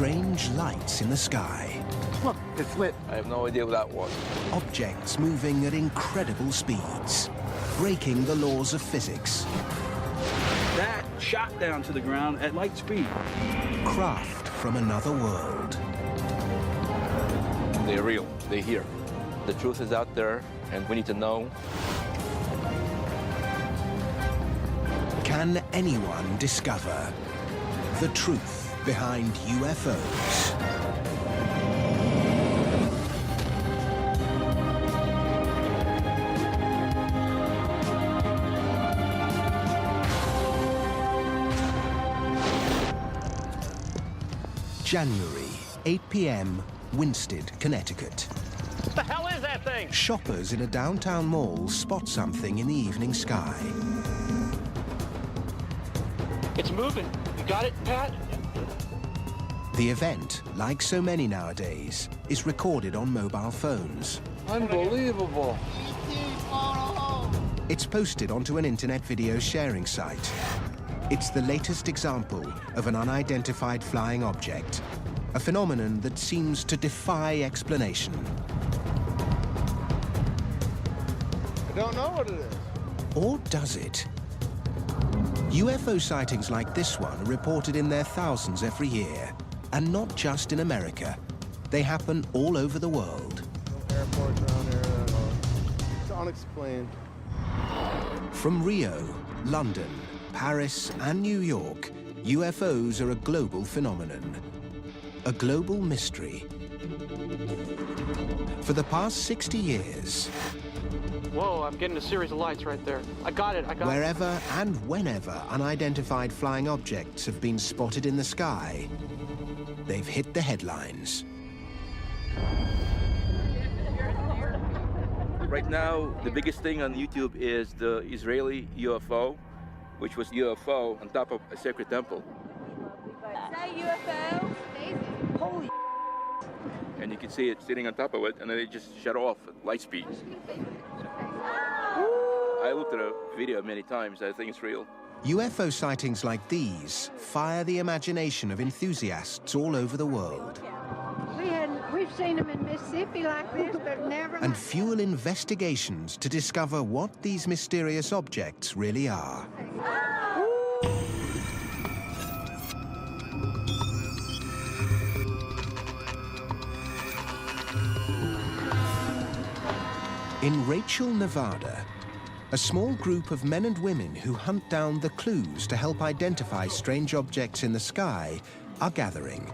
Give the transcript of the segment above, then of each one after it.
strange lights in the sky. Look, it's lit. I have no idea what that was. Objects moving at incredible speeds, breaking the laws of physics. That shot down to the ground at light speed. Craft from another world. They're real. They're here. The truth is out there, and we need to know. Can anyone discover the truth behind UFOs? January, 8 p.m., Winsted, Connecticut. What the hell is that thing? Shoppers in a downtown mall spot something in the evening sky. It's moving. You got it, Pat? The event, like so many nowadays, is recorded on mobile phones. Unbelievable. It's posted onto an internet video sharing site. It's the latest example of an unidentified flying object, a phenomenon that seems to defy explanation. I don't know what it is. Or does it? UFO sightings like this one are reported in their thousands every year, and not just in America. They happen all over the world. Airports around here, it's unexplained. From Rio, London, Paris, and New York, UFOs are a global phenomenon, a global mystery. For the past 60 years, Whoa, I'm getting a series of lights right there. I got it. wherever and whenever unidentified flying objects have been spotted in the sky, they've hit the headlines. Right now, the biggest thing on YouTube is the Israeli UFO, which was UFO on top of a sacred temple. Is that UFO? Holy. And you can see it sitting on top of it, and then it just shut off at light speed. I looked at a video many times. I think it's real. UFO sightings like these fire the imagination of enthusiasts all over the world We've seen them in Mississippi like this, but never. and fuel investigations to discover what these mysterious objects really are. In Rachel, Nevada, a small group of men and women who hunt down the clues to help identify strange objects in the sky are gathering.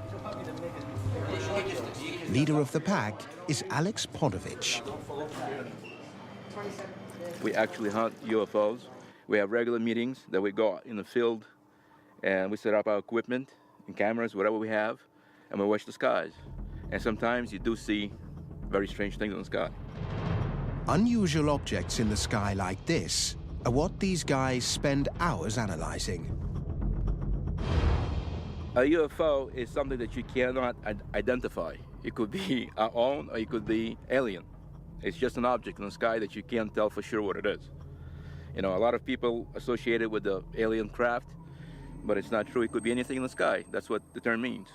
Leader of the pack is Alex Podovich. We actually hunt UFOs. We have regular meetings that we go out in the field, and we set up our equipment and cameras, whatever we have, and we watch the skies. And sometimes you do see very strange things in the sky. Unusual objects in the sky like this are what these guys spend hours analyzing. A UFO is something that you cannot identify. It could be our own, or it could be alien. It's just an object in the sky that you can't tell for sure what it is. You know, a lot of people associate it with the alien craft, but it's not true. It could be anything in the sky. That's what the term means.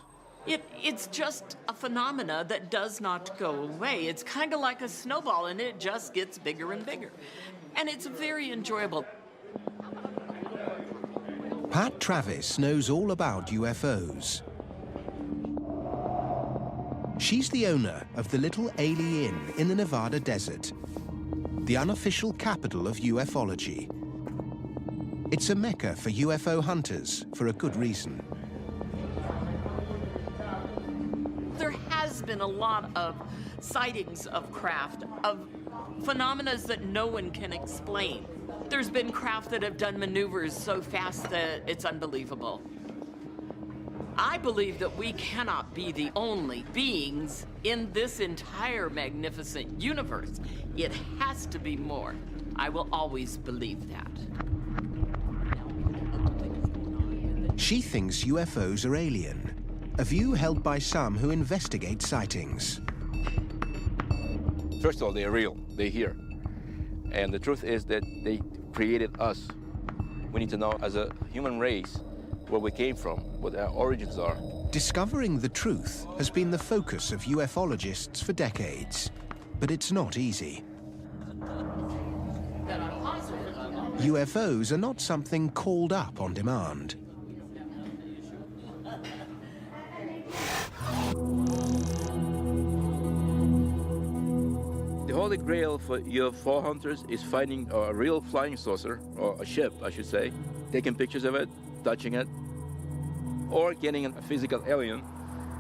It's just a phenomena that does not go away. It's kind of like a snowball, and it just gets bigger and bigger. And it's very enjoyable. Pat Travis knows all about UFOs. She's the owner of the Little Ailey Inn in the Nevada desert, the unofficial capital of ufology. It's a mecca for UFO hunters for a good reason. There has been a lot of sightings of craft, of phenomena that no one can explain. There's been craft that have done maneuvers so fast that it's unbelievable. I believe that we cannot be the only beings in this entire magnificent universe. It has to be more. I will always believe that. She thinks UFOs are alien, a view held by some who investigate sightings. First of all, they're real. They're here. And the truth is that they created us. We need to know, as a human race, where we came from, what our origins are. Discovering the truth has been the focus of ufologists for decades, but it's not easy. UFOs are not something called up on demand. The holy grail for UFO hunters is finding a real flying saucer, or a ship, I should say, taking pictures of it, touching it, or getting a physical alien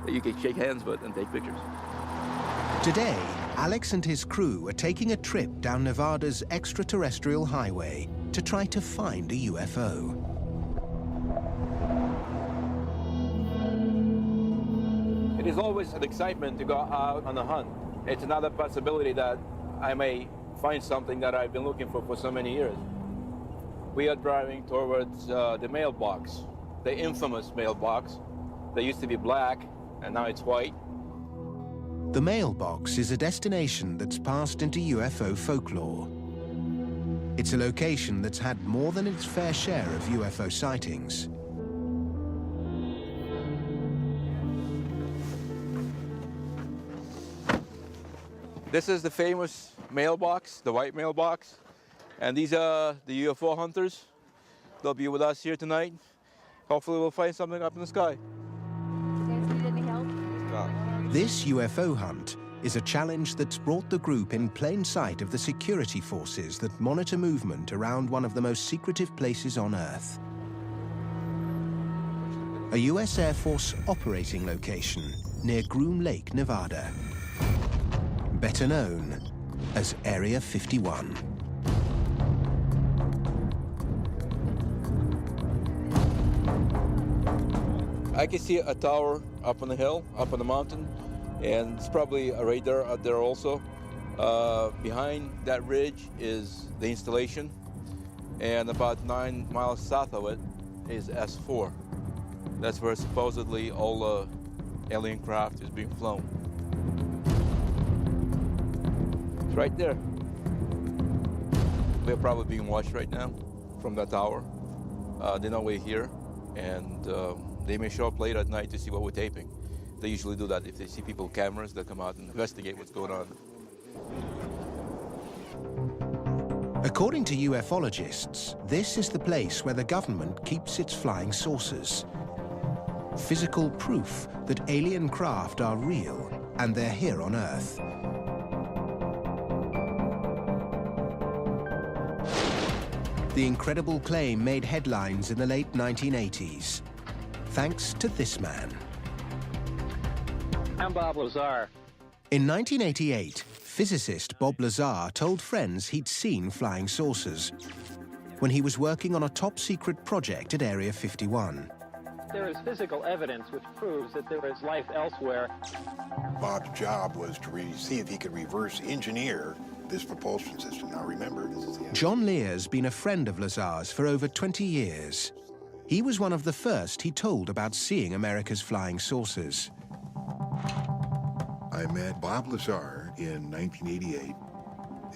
that you can shake hands with and take pictures. Today, Alex and his crew are taking a trip down Nevada's extraterrestrial highway to try to find a UFO. It is always an excitement to go out on a hunt. It's another possibility that I may find something that I've been looking for so many years. We are driving towards the mailbox, the infamous mailbox. They used to be black, and now it's white. The mailbox is a destination that's passed into UFO folklore. It's a location that's had more than its fair share of UFO sightings. This is the famous mailbox, the white mailbox. And these are the UFO hunters. They'll be with us here tonight. Hopefully we'll find something up in the sky. You guys need any help? This UFO hunt is a challenge that's brought the group in plain sight of the security forces that monitor movement around one of the most secretive places on Earth. A US Air Force operating location near Groom Lake, Nevada. Better known as Area 51. I can see a tower up on the hill, up on the mountain, and it's probably a radar out there also. Behind that ridge is the installation, and about 9 miles south of it is S4. That's where supposedly all the alien craft is being flown. It's right there. We're probably being watched right now from that tower. They know we're here, and they may show up late at night to see what we're taping. They usually do that. If they see people with cameras, they'll come out and investigate what's going on. According to ufologists, this is the place where the government keeps its flying saucers. Physical proof that alien craft are real and they're here on Earth. The incredible claim made headlines in the late 1980s, thanks to this man. I'm Bob Lazar. In 1988, physicist Bob Lazar told friends he'd seen flying saucers when he was working on a top-secret project at Area 51. There is physical evidence which proves that there is life elsewhere. Bob's job was to see if he could reverse engineer this propulsion system. Now remember, this is the John Lear's been a friend of Lazar's for over 20 years. He was one of the first he told about seeing America's flying saucers. I met Bob Lazar in 1988,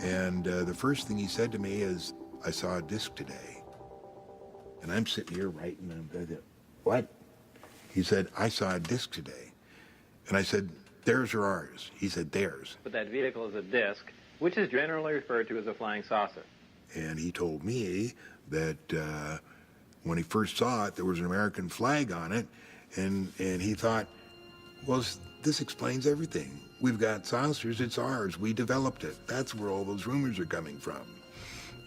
and the first thing he said to me is, "I saw a disc today." And I'm sitting here writing, and I said, "What?" He said, "I saw a disc today." And I said, "Theirs or ours?" He said, "Theirs." But that vehicle is a disc, which is generally referred to as a flying saucer. And he told me that when he first saw it, there was an American flag on it, and he thought, well, this explains everything. We've got saucers, it's ours, we developed it. That's where all those rumors are coming from.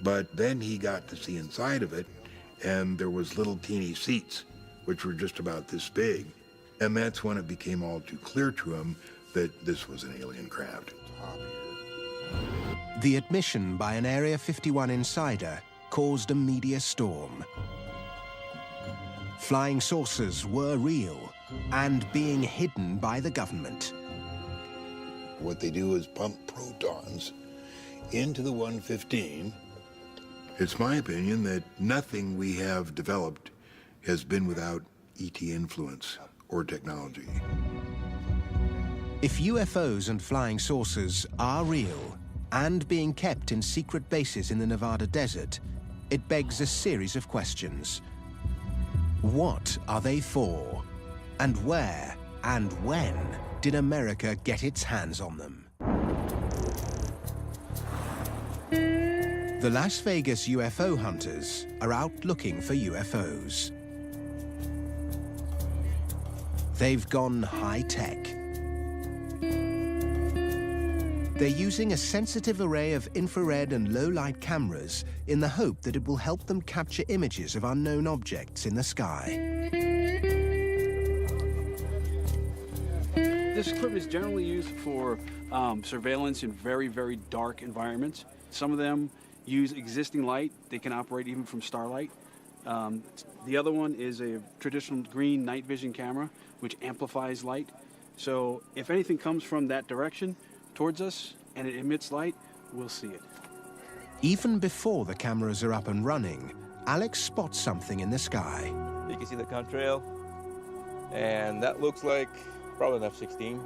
But then he got to see inside of it, and there was little teeny seats, which were just about this big. And that's when it became all too clear to him that this was an alien craft. The admission by an Area 51 insider caused a media storm. Flying saucers were real and being hidden by the government. What they do is pump protons into the 115. It's my opinion that nothing we have developed has been without ET influence or technology. If UFOs and flying saucers are real and being kept in secret bases in the Nevada desert, it begs a series of questions. What are they for? And where and when did America get its hands on them? The Las Vegas UFO hunters are out looking for UFOs. They've gone high-tech. They're using a sensitive array of infrared and low-light cameras in the hope that it will help them capture images of unknown objects in the sky. This equipment is generally used for surveillance in very, very dark environments. Some of them use existing light. They can operate even from starlight. The other one is a traditional green night vision camera, which amplifies light. So if anything comes from that direction towards us and it emits light, we'll see it. Even before the cameras are up and running, Alex spots something in the sky. You can see the contrail, and that looks like probably an F-16.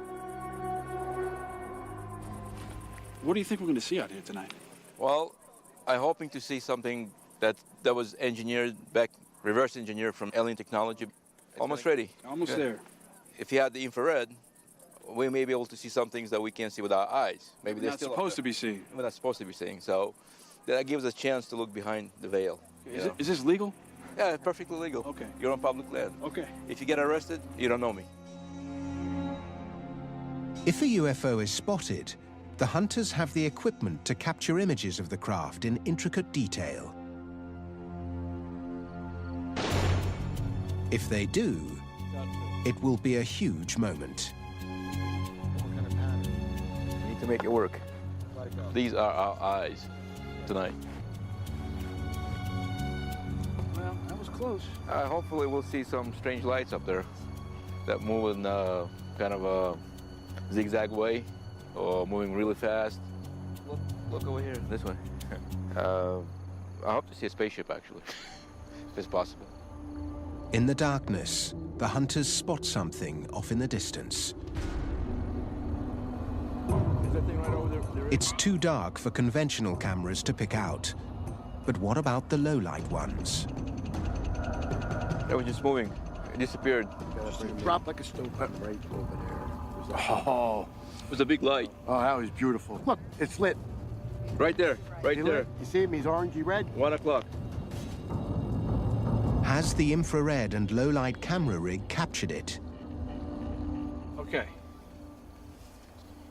What do you think we're going to see out here tonight? Well, I'm hoping to see something that was engineered back, reverse engineered from alien technology. Almost ready. Almost there. If you had the infrared, we may be able to see some things that we can't see with our eyes. Maybe We're not supposed to be seeing. We're not supposed to be seeing. So that gives us a chance to look behind the veil. Is this legal? Yeah, perfectly legal. Okay. You're on public land. Okay. If you get arrested, you don't know me. If a UFO is spotted, the hunters have the equipment to capture images of the craft in intricate detail. If they do, it will be a huge moment. We need to make it work. These are our eyes tonight. Well, that was close. Hopefully we'll see some strange lights up there that move in kind of a zigzag way or moving really fast. Look over here, this way. I hope to see a spaceship, actually, if it's possible. In the darkness, the hunters spot something off in the distance. Is that thing right over there? It's too dark for conventional cameras to pick out. But what about the low-light ones? It was just moving. It disappeared. It dropped like a stone right over there. Oh, It was a big light. Oh, that was beautiful. Look, it's lit. Right there, right there. You see him? He's orangey red. 1 o'clock. Has the infrared and low-light camera rig captured it? okay.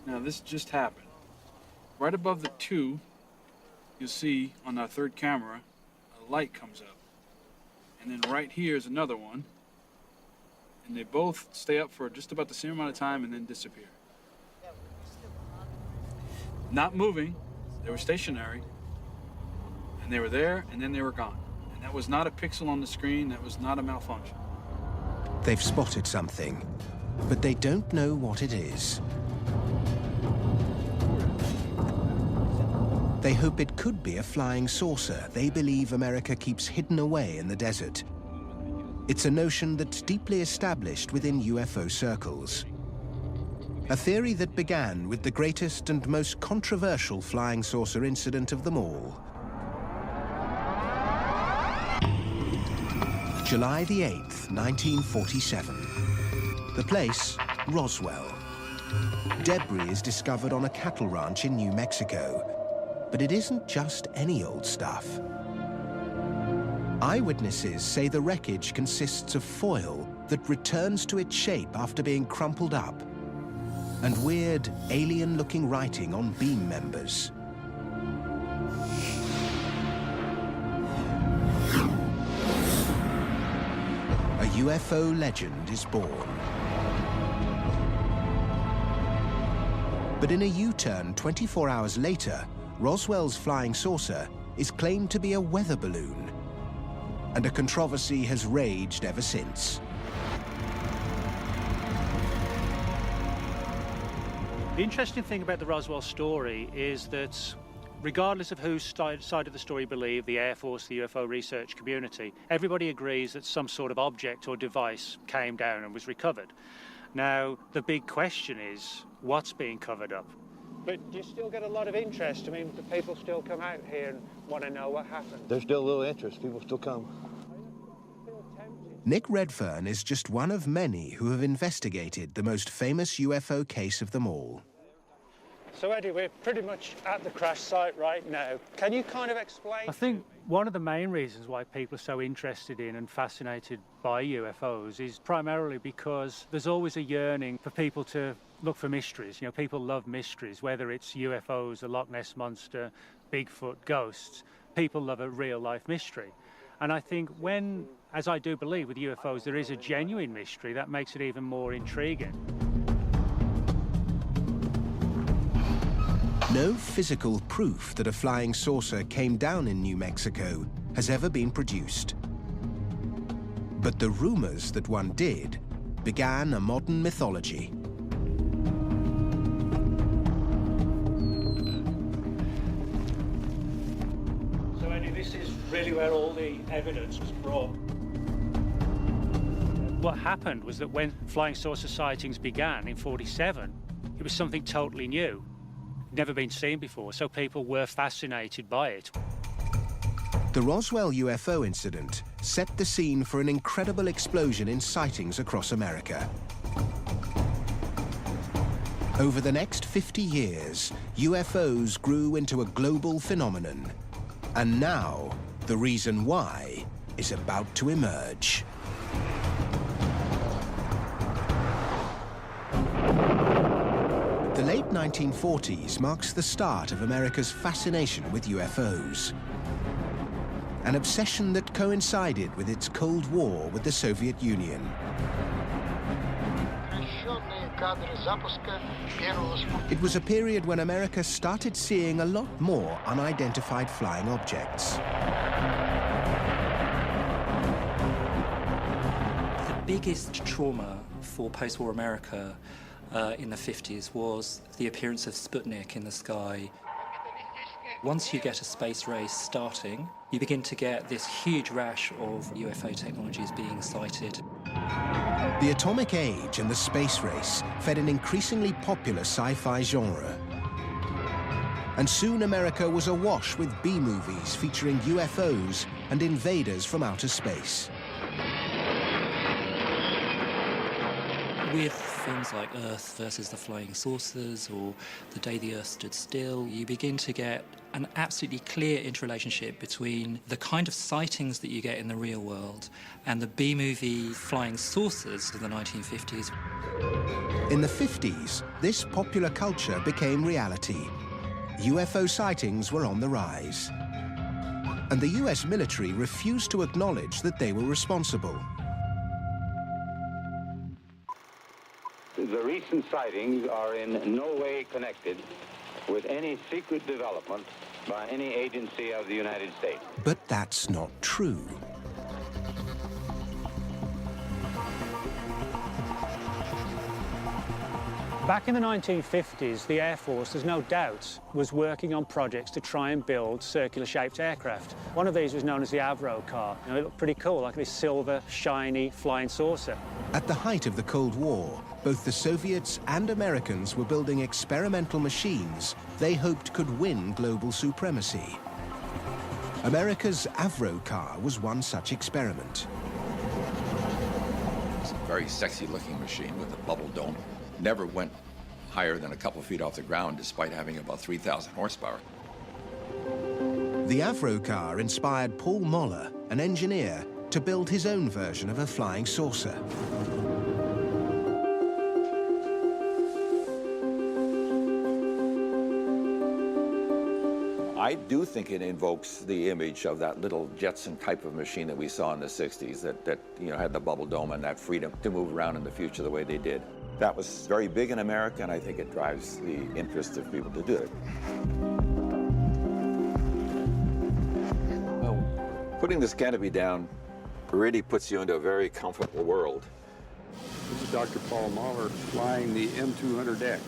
Now this just happened. Right above the 2, you'll see on our third camera, a light comes up. And then right here is another one. And they both stay up for just about the same amount of time and then disappear. Not moving, they were stationary. And they were there, and then they were gone. And that was not a pixel on the screen, that was not a malfunction. They've spotted something, but they don't know what it is. They hope it could be a flying saucer they believe America keeps hidden away in the desert. It's a notion that's deeply established within UFO circles. A theory that began with the greatest and most controversial flying saucer incident of them all. July the 8th, 1947. The place, Roswell. Debris is discovered on a cattle ranch in New Mexico. But it isn't just any old stuff. Eyewitnesses say the wreckage consists of foil that returns to its shape after being crumpled up, and weird, alien-looking writing on beam members. A UFO legend is born. But in a U-turn 24 hours later, Roswell's flying saucer is claimed to be a weather balloon, and a controversy has raged ever since. The interesting thing about the Roswell story is that regardless of whose side of the story you believe, the Air Force, the UFO research community, everybody agrees that some sort of object or device came down and was recovered. Now, the big question is, what's being covered up? But do you still get a lot of interest? I mean, do people still come out here and want to know what happened? There's still a little interest. People still come. I feel tempted Nick Redfern is just one of many who have investigated the most famous UFO case of them all. So, Eddie, we're pretty much at the crash site right now. Can you kind of explain? I think one of the main reasons why people are so interested in and fascinated by UFOs is primarily because there's always a yearning for people to look for mysteries. You know, people love mysteries, whether it's UFOs, the Loch Ness Monster, Bigfoot, ghosts. People love a real-life mystery. And I think when, as I do believe with UFOs, there is a genuine mystery, that makes it even more intriguing. No physical proof that a flying saucer came down in New Mexico has ever been produced. But the rumors that one did began a modern mythology. So, Eddie, this is really where all the evidence was brought. What happened was that when flying saucer sightings began in '47, it was something totally new. Never been seen before, so people were fascinated by it. The Roswell UFO incident set the scene for an incredible explosion in sightings across America. Over the next 50 years, UFOs grew into a global phenomenon. And now, the reason why is about to emerge. The late 1940s marks the start of America's fascination with UFOs. An obsession that coincided with its Cold War with the Soviet Union. It was a period when America started seeing a lot more unidentified flying objects. The biggest trauma for post-war America in the 50s was the appearance of Sputnik in the sky. Once you get a space race starting, you begin to get this huge rash of UFO technologies being sighted. The atomic age and the space race fed an increasingly popular sci-fi genre. And soon America was awash with B-movies featuring UFOs and invaders from outer space. With films like Earth versus the Flying Saucers or The Day the Earth Stood Still, you begin to get an absolutely clear interrelationship between the kind of sightings that you get in the real world and the B-movie flying saucers of the 1950s. In the 50s, this popular culture became reality. UFO sightings were on the rise. And the US military refused to acknowledge that they were responsible. The recent sightings are in no way connected with any secret development by any agency of the United States. But that's not true. Back in the 1950s, the Air Force, there's no doubt, was working on projects to try and build circular-shaped aircraft. One of these was known as the Avro car. You know, it looked pretty cool, like this silver, shiny, flying saucer. At the height of the Cold War, both the Soviets and Americans were building experimental machines they hoped could win global supremacy. America's Avro car was one such experiment. It's a very sexy-looking machine with a bubble dome. Never went higher than a couple feet off the ground, despite having about 3,000 horsepower. The Avro car inspired Paul Moller, an engineer, to build his own version of a flying saucer. I do think it invokes the image of that little Jetson type of machine that we saw in the 60s that you know, had the bubble dome and that freedom to move around in the future the way they did. That was very big in America, and I think it drives the interest of people to do it. Well, putting this canopy down really puts you into a very comfortable world. This is Dr. Paul Mahler flying the M200X.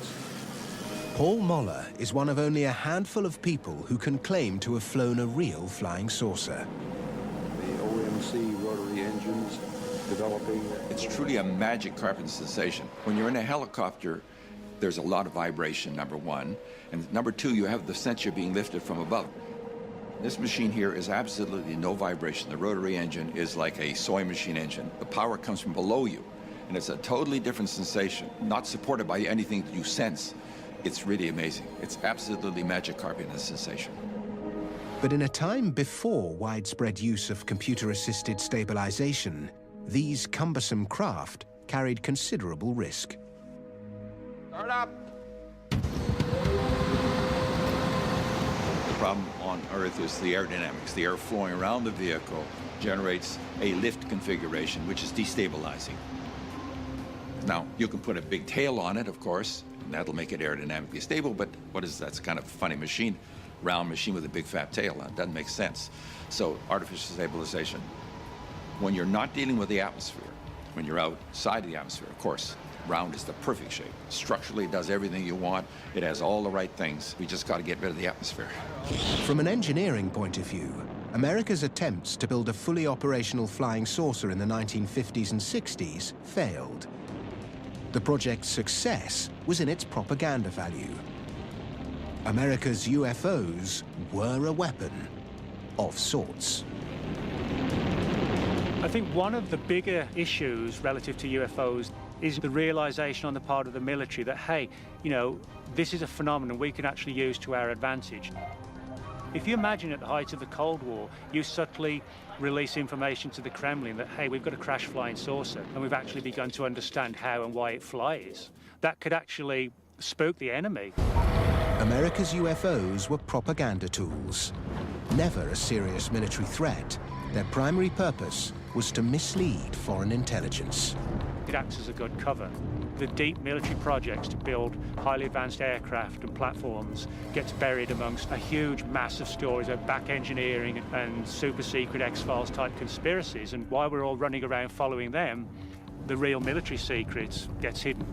Paul Moller is one of only a handful of people who can claim to have flown a real flying saucer. The OMC rotary engines developing. It's truly a magic carpet sensation. When you're in a helicopter, there's a lot of vibration, number one. And number two, you have the sense you're being lifted from above. This machine here is absolutely no vibration. The rotary engine is like a soy machine engine. The power comes from below you, and it's a totally different sensation, not supported by anything that you sense. It's really amazing. It's absolutely magic carpet in a sensation. But in a time before widespread use of computer-assisted stabilization, these cumbersome craft carried considerable risk. Start up! The problem on Earth is the aerodynamics. The air flowing around the vehicle generates a lift configuration, which is destabilizing. Now, you can put a big tail on it, of course, and that'll make it aerodynamically stable, but what is that? It's kind of a funny machine, round machine with a big fat tail. That doesn't make sense. So, artificial stabilization. When you're not dealing with the atmosphere, when you're outside of the atmosphere, of course, round is the perfect shape. Structurally, it does everything you want. It has all the right things. We just got to get rid of the atmosphere. From an engineering point of view, America's attempts to build a fully operational flying saucer in the 1950s and 60s failed. The project's success was in its propaganda value. America's UFOs were a weapon of sorts. I think one of the bigger issues relative to UFOs is the realization on the part of the military that, hey, you know, this is a phenomenon we can actually use to our advantage. If you imagine at the height of the Cold War, you subtly release information to the Kremlin that, hey, we've got a crash flying saucer, and we've actually begun to understand how and why it flies. That could actually spook the enemy. America's UFOs were propaganda tools. Never a serious military threat, their primary purpose was to mislead foreign intelligence. It acts as a good cover. The deep military projects to build highly advanced aircraft and platforms gets buried amongst a huge mass of stories of back engineering and super secret X-Files type conspiracies. And while we're all running around following them, the real military secrets gets hidden.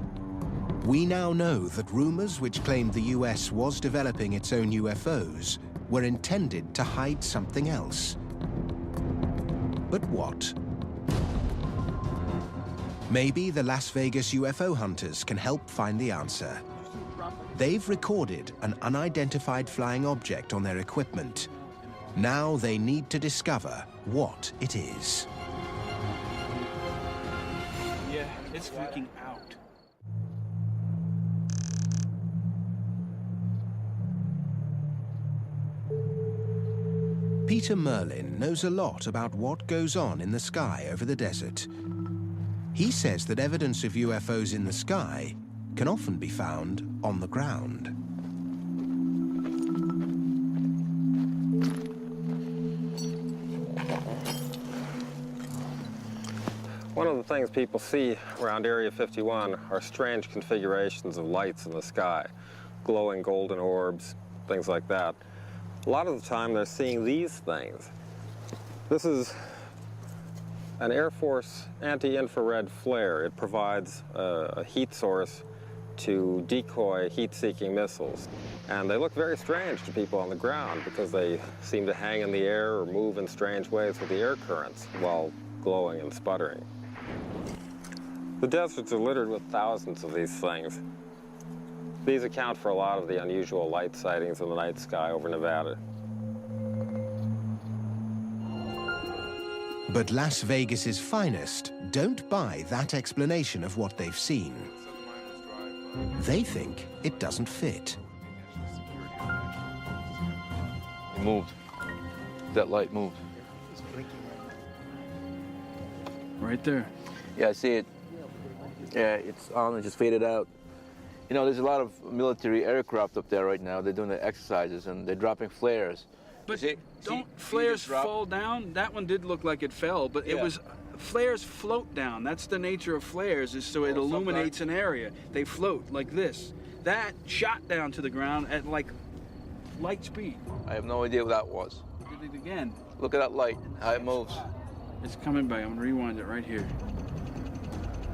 We now know that rumors which claimed the US was developing its own UFOs were intended to hide something else. But what? Maybe the Las Vegas UFO hunters can help find the answer. They've recorded an unidentified flying object on their equipment. Now they need to discover what it is. Yeah, it's freaking out. Peter Merlin knows a lot about what goes on in the sky over the desert. He says that evidence of UFOs in the sky can often be found on the ground. One of the things people see around Area 51 are strange configurations of lights in the sky, glowing golden orbs, things like that. A lot of the time they're seeing these things. This is an Air Force anti-infrared flare. It provides a heat source to decoy heat-seeking missiles. And they look very strange to people on the ground because they seem to hang in the air or move in strange ways with the air currents while glowing and sputtering. The deserts are littered with thousands of these things. These account for a lot of the unusual light sightings in the night sky over Nevada. But Las Vegas's finest don't buy that explanation of what they've seen. They think it doesn't fit. It moved. That light moved. Right there. Yeah, I see it. Yeah, it's on and just faded out. You know, there's a lot of military aircraft up there right now. They're doing the exercises and they're dropping flares. But don't flares fall down? That one did look like it fell, but it was, flares float down. That's the nature of flares, is so it illuminates an area. They float like this. That shot down to the ground at like light speed. I have no idea what that was. Look at it again. Look at that light, how it moves. It's coming back. I'm gonna rewind it right here.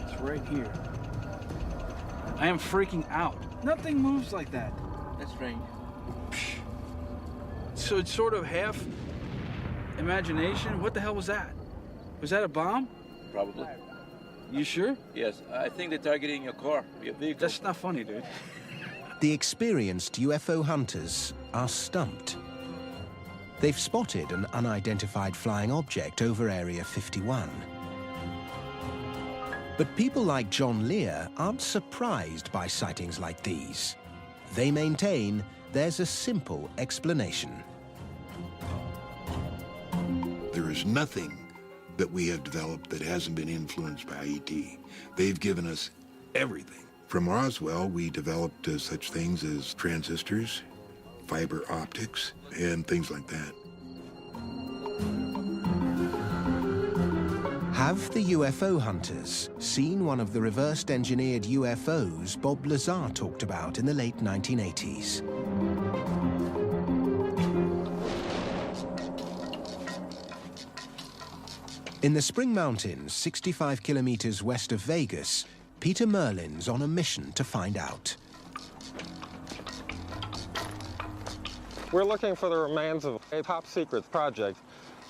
It's right here. I am freaking out. Nothing moves like that. That's strange. So it's sort of half imagination. What the hell was that? Was that a bomb? Probably. You sure? Yes, I think they're targeting your car, your vehicle. That's not funny, dude. The experienced UFO hunters are stumped. They've spotted an unidentified flying object over Area 51. But people like John Lear aren't surprised by sightings like these. They maintain there's a simple explanation. There is nothing that we have developed that hasn't been influenced by ET. They've given us everything. From Roswell, we developed such things as transistors, fiber optics, and things like that. Have the UFO hunters seen one of the reversed engineered UFOs Bob Lazar talked about in the late 1980s? In the Spring Mountains, 65 kilometers west of Vegas, Peter Merlin's on a mission to find out. We're looking for the remains of a top-secret project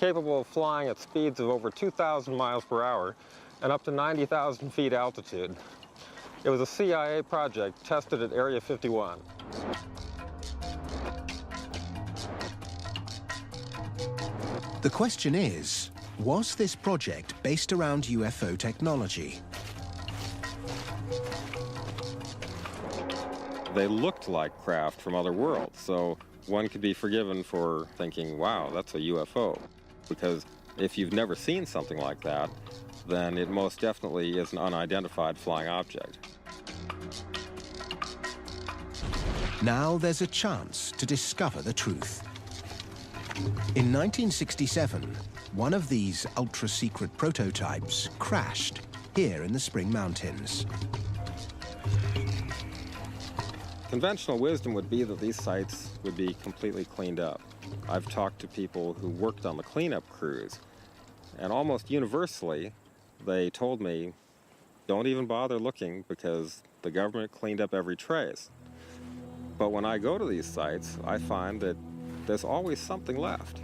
capable of flying at speeds of over 2,000 miles per hour and up to 90,000 feet altitude. It was a CIA project tested at Area 51. The question is, was this project based around UFO technology? They looked like craft from other worlds, so one could be forgiven for thinking, wow, that's a UFO. Because if you've never seen something like that, then it most definitely is an unidentified flying object. Now there's a chance to discover the truth. In 1967, one of these ultra-secret prototypes crashed here in the Spring Mountains. Conventional wisdom would be that these sites would be completely cleaned up. I've talked to people who worked on the cleanup crews, and almost universally, they told me, don't even bother looking because the government cleaned up every trace. But when I go to these sites, I find that there's always something left.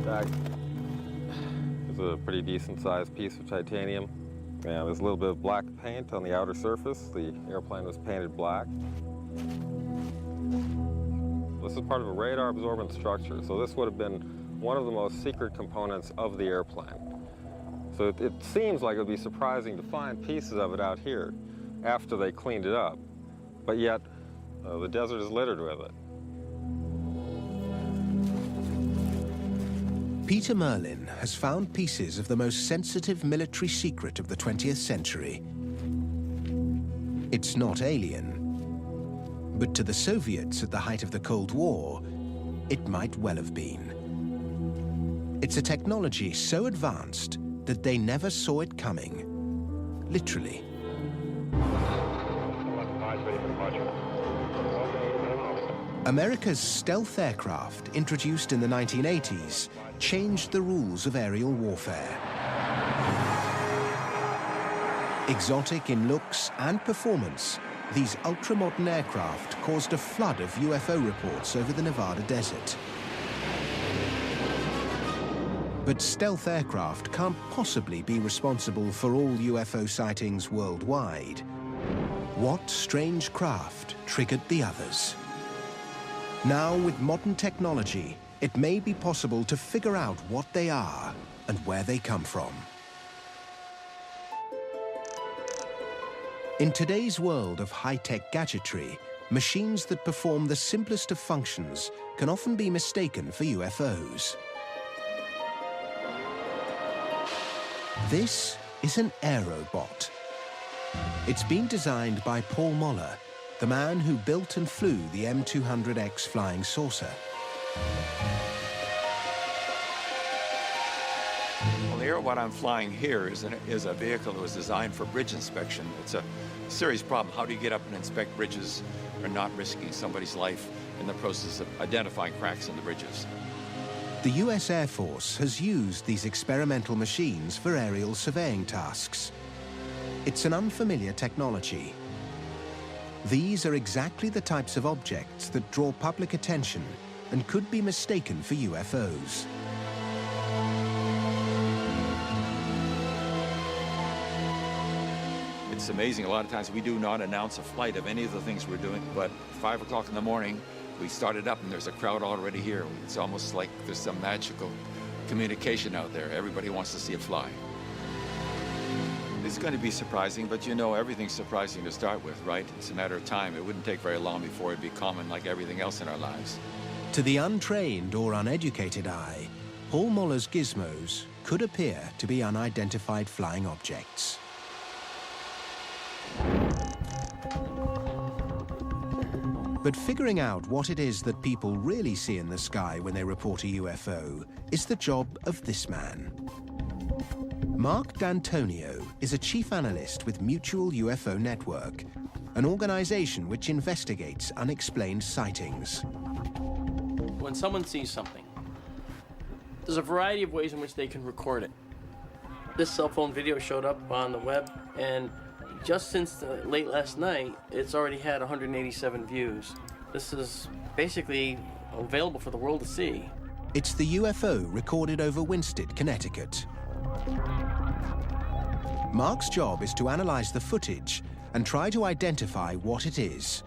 That is a pretty decent-sized piece of titanium. Yeah, there's a little bit of black paint on the outer surface. The airplane was painted black. This is part of a radar-absorbent structure, so this would have been one of the most secret components of the airplane. So it seems like it would be surprising to find pieces of it out here after they cleaned it up, but yet the desert is littered with it. Peter Merlin has found pieces of the most sensitive military secret of the 20th century. It's not alien, but to the Soviets at the height of the Cold War, it might well have been. It's a technology so advanced that they never saw it coming, literally. America's stealth aircraft, introduced in the 1980s, changed the rules of aerial warfare. Exotic in looks and performance, these ultra-modern aircraft caused a flood of UFO reports over the Nevada desert. But stealth aircraft can't possibly be responsible for all UFO sightings worldwide. What strange craft triggered the others? Now, with modern technology, it may be possible to figure out what they are and where they come from. In today's world of high-tech gadgetry, machines that perform the simplest of functions can often be mistaken for UFOs. This is an aerobot. It's been designed by Paul Moller, the man who built and flew the M200X flying saucer. Well, the aerobot I'm flying here is a vehicle that was designed for bridge inspection. It's a serious problem. How do you get up and inspect bridges or not risking somebody's life in the process of identifying cracks in the bridges? The US Air Force has used these experimental machines for aerial surveying tasks. It's an unfamiliar technology. These are exactly the types of objects that draw public attention and could be mistaken for UFOs. It's amazing. A lot of times we do not announce a flight of any of the things we're doing, but 5 o'clock in the morning, we started up and there's a crowd already here. It's almost like there's some magical communication out there. Everybody wants to see it fly. It's going to be surprising, but you know, everything's surprising to start with, right? It's a matter of time. It wouldn't take very long before it'd be common like everything else in our lives. To the untrained or uneducated eye, Paul Muller's gizmos could appear to be unidentified flying objects. But figuring out what it is that people really see in the sky when they report a UFO is the job of this man. Mark D'Antonio is a chief analyst with Mutual UFO Network, an organization which investigates unexplained sightings. When someone sees something, there's a variety of ways in which they can record it. This cell phone video showed up on the web, and just since late last night, it's already had 187 views. This is basically available for the world to see. It's the UFO recorded over Winsted, Connecticut. Mark's job is to analyze the footage and try to identify what it is.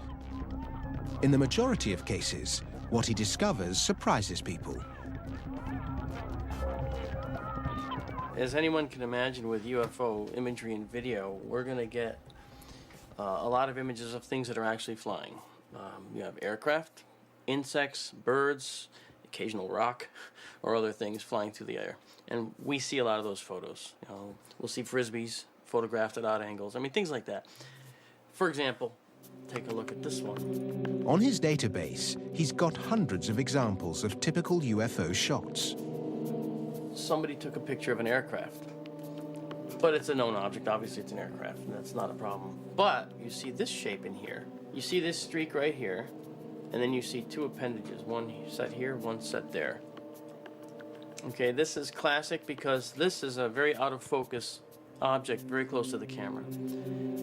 In the majority of cases, what he discovers surprises people. As anyone can imagine with UFO imagery and video, we're going to get a lot of images of things that are actually flying. You have aircraft, insects, birds, occasional rock, or other things flying through the air. And we see a lot of those photos. You know, we'll see frisbees photographed at odd angles. I mean, things like that. For example, take a look at this one. On his database, he's got hundreds of examples of typical UFO shots. Somebody took a picture of an aircraft, but it's a known object. Obviously, it's an aircraft, and that's not a problem. But you see this shape in here. You see this streak right here, and then you see two appendages, one set here, one set there. Okay, this is classic because this is a very out of focus object very close to the camera.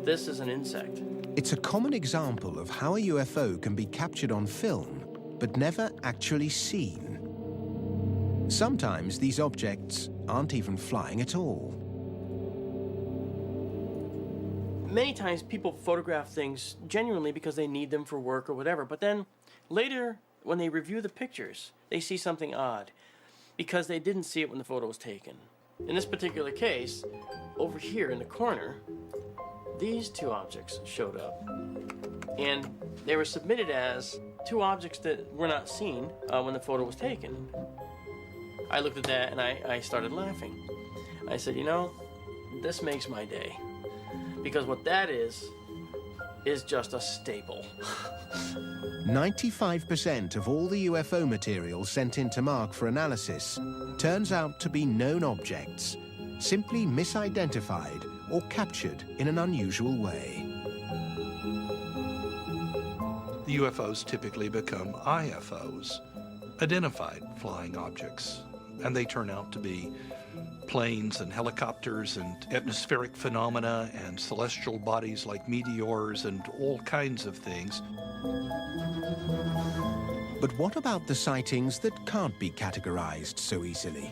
This is an insect. It's a common example of how a UFO can be captured on film, but never actually seen. Sometimes these objects aren't even flying at all. Many times people photograph things genuinely because they need them for work or whatever, but then later when they review the pictures, they see something odd because they didn't see it when the photo was taken. In this particular case, over here in the corner, these two objects showed up, and they were submitted as two objects that were not seen when the photo was taken. I looked at that and I started laughing. I said, you know, this makes my day. Because what that is just a staple. 95% of all the UFO material sent in to Mark for analysis turns out to be known objects, simply misidentified or captured in an unusual way. The UFOs typically become IFOs, identified flying objects, and they turn out to be planes and helicopters and atmospheric phenomena and celestial bodies like meteors and all kinds of things. But what about the sightings that can't be categorized so easily?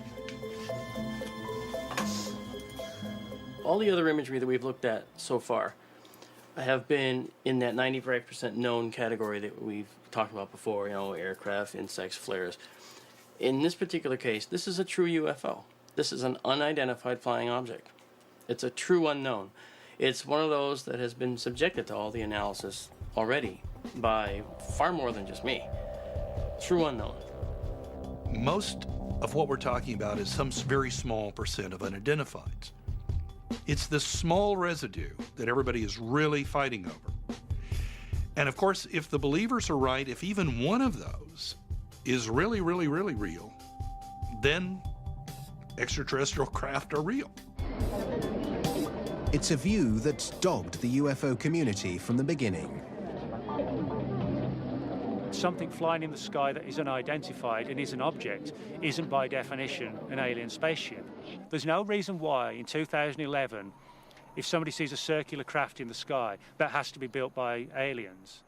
All the other imagery that we've looked at so far have been in that 95% known category that we've talked about before, you know, aircraft, insects, flares. In this particular case, this is a true UFO. This is an unidentified flying object. It's a true unknown. It's one of those that has been subjected to all the analysis already by far more than just me. True unknown. Most of what we're talking about is some very small percent of unidentifieds. It's this small residue that everybody is really fighting over. And of course, if the believers are right, if even one of those is really, really, really real, then extraterrestrial craft are real. It's a view that's dogged the UFO community from the beginning. Something flying in the sky that is unidentified and is an object isn't by definition an alien spaceship. There's no reason why in 2011, if somebody sees a circular craft in the sky, that has to be built by aliens.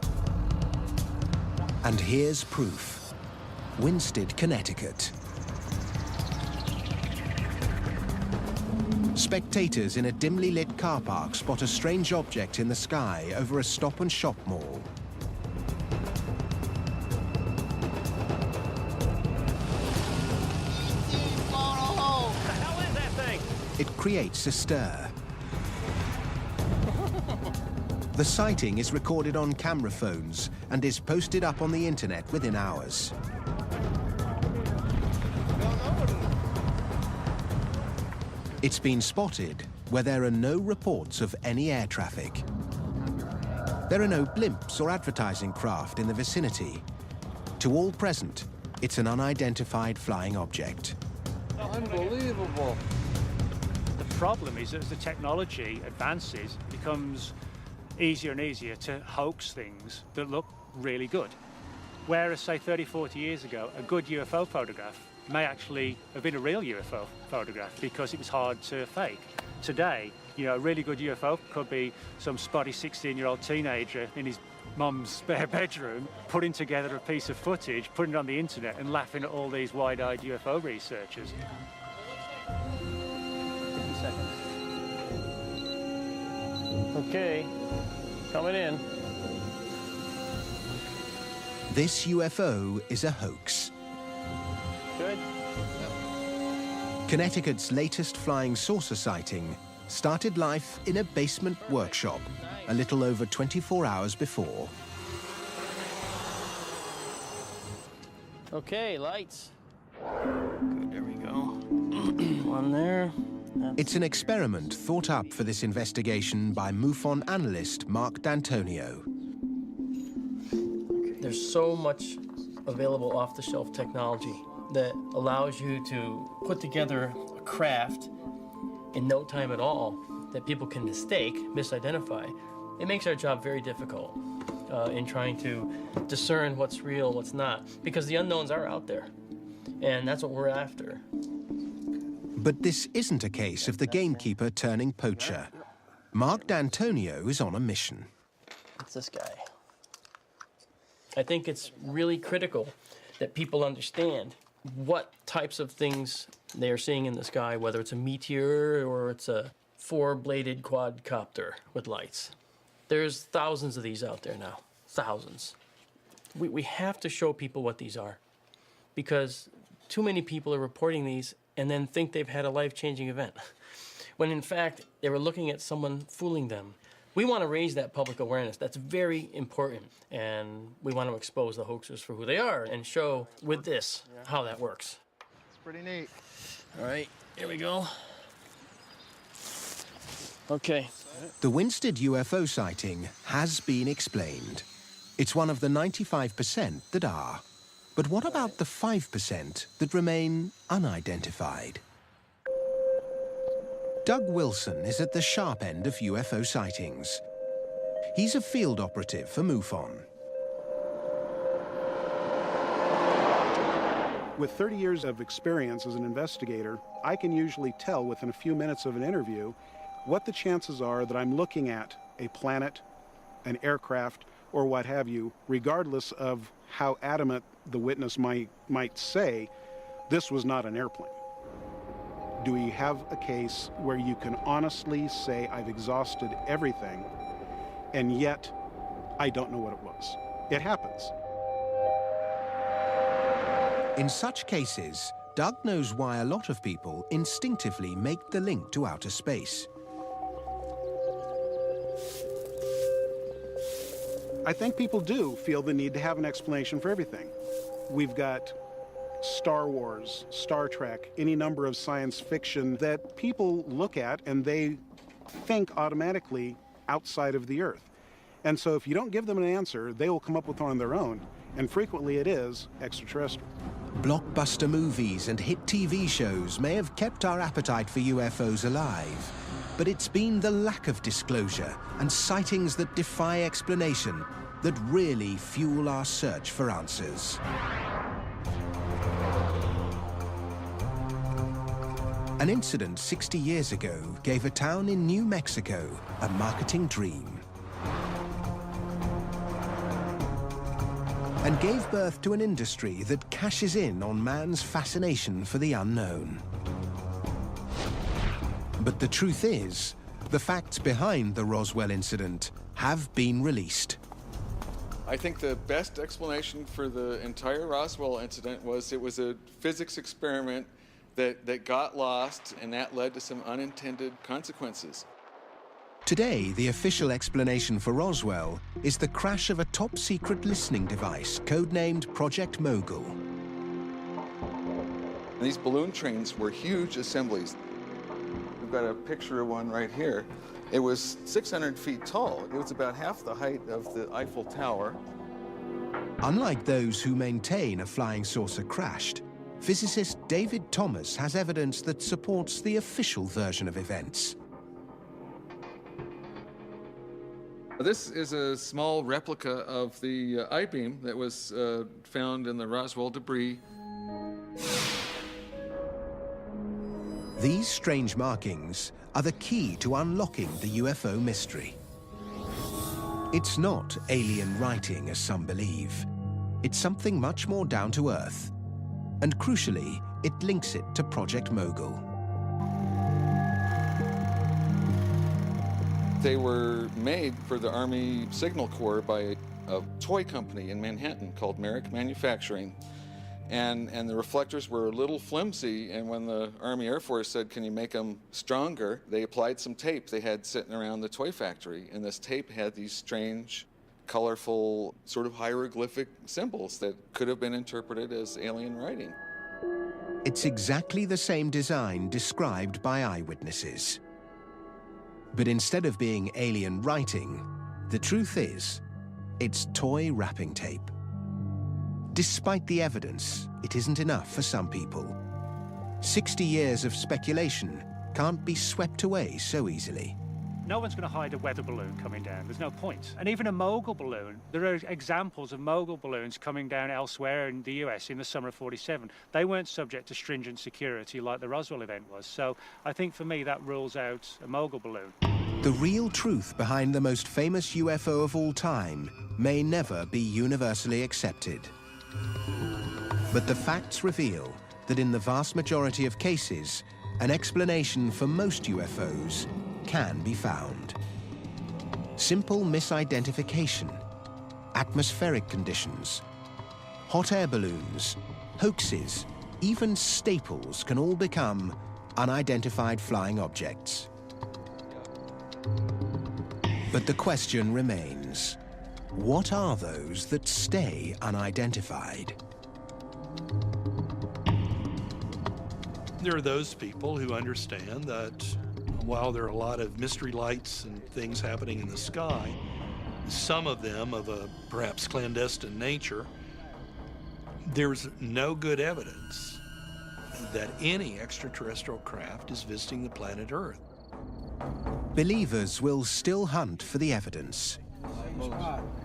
And here's proof. Winsted, Connecticut. Spectators in a dimly lit car park spot a strange object in the sky over a Stop and Shop mall. It creates a stir. The sighting is recorded on camera phones and is posted up on the internet within hours. It's been spotted where there are no reports of any air traffic. There are no blimps or advertising craft in the vicinity. To all present, it's an unidentified flying object. Unbelievable. The problem is that as the technology advances, it becomes easier and easier to hoax things that look really good. Whereas, say, 30, 40 years ago, a good UFO photograph may actually have been a real UFO photograph because it was hard to fake. Today, you know, a really good UFO could be some spotty 16-year-old teenager in his mum's spare bedroom putting together a piece of footage, putting it on the internet and laughing at all these wide-eyed UFO researchers. 50 seconds. Okay, coming in. This UFO is a hoax. Good. Connecticut's latest flying saucer sighting started life in a basement workshop a little over 24 hours before. Okay, lights. Good, there we go. One there. It's an experiment thought up for this investigation by MUFON analyst Mark D'Antonio. There's so much available off-the-shelf technology that allows you to put together a craft in no time at all that people can mistake, misidentify. It makes our job very difficult in trying to discern what's real, what's not, because the unknowns are out there, and that's what we're after. But this isn't a case of the gamekeeper turning poacher. Mark D'Antonio is on a mission. It's this guy. I think it's really critical that people understand what types of things they are seeing in the sky, whether it's a meteor or it's a four-bladed quadcopter with lights. There's thousands of these out there now, thousands. We have to show people what these are because too many people are reporting these and then think they've had a life-changing event, when in fact they were looking at someone fooling them. We want to raise that public awareness. That's very important, and we want to expose the hoaxers for who they are and show with this how that works. It's pretty neat. All right, here we go. Okay. The Winstead UFO sighting has been explained. It's one of the 95% that are. But what about the 5% that remain unidentified? Doug Wilson is at the sharp end of UFO sightings. He's a field operative for MUFON. With 30 years of experience as an investigator, I can usually tell within a few minutes of an interview what the chances are that I'm looking at a planet, an aircraft, or what have you, regardless of how adamant the witness might say, this was not an airplane. Do we have a case where you can honestly say, I've exhausted everything, and yet I don't know what it was? It happens. In such cases, Doug knows why a lot of people instinctively make the link to outer space. I think people do feel the need to have an explanation for everything. We've got Star Wars, Star Trek, any number of science fiction that people look at and they think automatically outside of the Earth. And so if you don't give them an answer, they will come up with one on their own, and frequently it is extraterrestrial. Blockbuster movies and hit TV shows may have kept our appetite for UFOs alive, but it's been the lack of disclosure and sightings that defy explanation that really fuel our search for answers. An incident 60 years ago gave a town in New Mexico a marketing dream and gave birth to an industry that cashes in on man's fascination for the unknown. But the truth is, the facts behind the Roswell incident have been released. I think the best explanation for the entire Roswell incident was it was a physics experiment that got lost, and that led to some unintended consequences. Today, the official explanation for Roswell is the crash of a top-secret listening device codenamed Project Mogul. These balloon trains were huge assemblies. We've got a picture of one right here. It was 600 feet tall. It was about half the height of the Eiffel Tower. Unlike those who maintain a flying saucer crashed, physicist David Thomas has evidence that supports the official version of events. This is a small replica of the I-beam that was found in the Roswell debris. These strange markings are the key to unlocking the UFO mystery. It's not alien writing, as some believe. It's something much more down to earth. And crucially, it links it to Project Mogul. They were made for the Army Signal Corps by a toy company in Manhattan called Merrick Manufacturing. And the reflectors were a little flimsy, and when the Army Air Force said, can you make them stronger, they applied some tape they had sitting around the toy factory, and this tape had these strange, colorful, sort of hieroglyphic symbols that could have been interpreted as alien writing. It's exactly the same design described by eyewitnesses. But instead of being alien writing, the truth is, it's toy wrapping tape. Despite the evidence, it isn't enough for some people. 60 years of speculation can't be swept away so easily. No one's going to hide a weather balloon coming down. There's no point. And even a mogul balloon, there are examples of mogul balloons coming down elsewhere in the US in the summer of '47. They weren't subject to stringent security like the Roswell event was. So I think for me that rules out a mogul balloon. The real truth behind the most famous UFO of all time may never be universally accepted. But the facts reveal that in the vast majority of cases, an explanation for most UFOs can be found. Simple misidentification, atmospheric conditions, hot air balloons, hoaxes, even staples can all become unidentified flying objects. But the question remains, what are those that stay unidentified? There are those people who understand that while there are a lot of mystery lights and things happening in the sky, some of them of a perhaps clandestine nature, there's no good evidence that any extraterrestrial craft is visiting the planet Earth. Believers will still hunt for the evidence.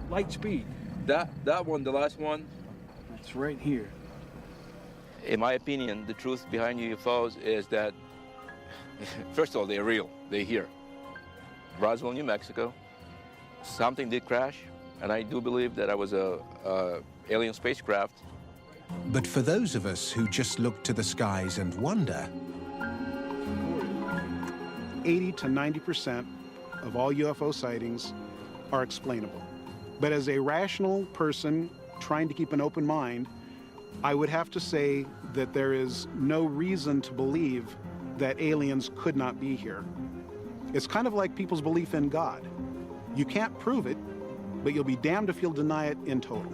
Light speed. That one, the last one? It's right here. In my opinion, the truth behind UFOs is that, first of all, they're real. They're here. Roswell, New Mexico. Something did crash, and I do believe that I was a alien spacecraft. But for those of us who just look to the skies and wonder, 80 to 90% of all UFO sightings are explainable. But as a rational person trying to keep an open mind, I would have to say that there is no reason to believe that aliens could not be here. It's kind of like people's belief in God. You can't prove it, but you'll be damned if you'll deny it in total.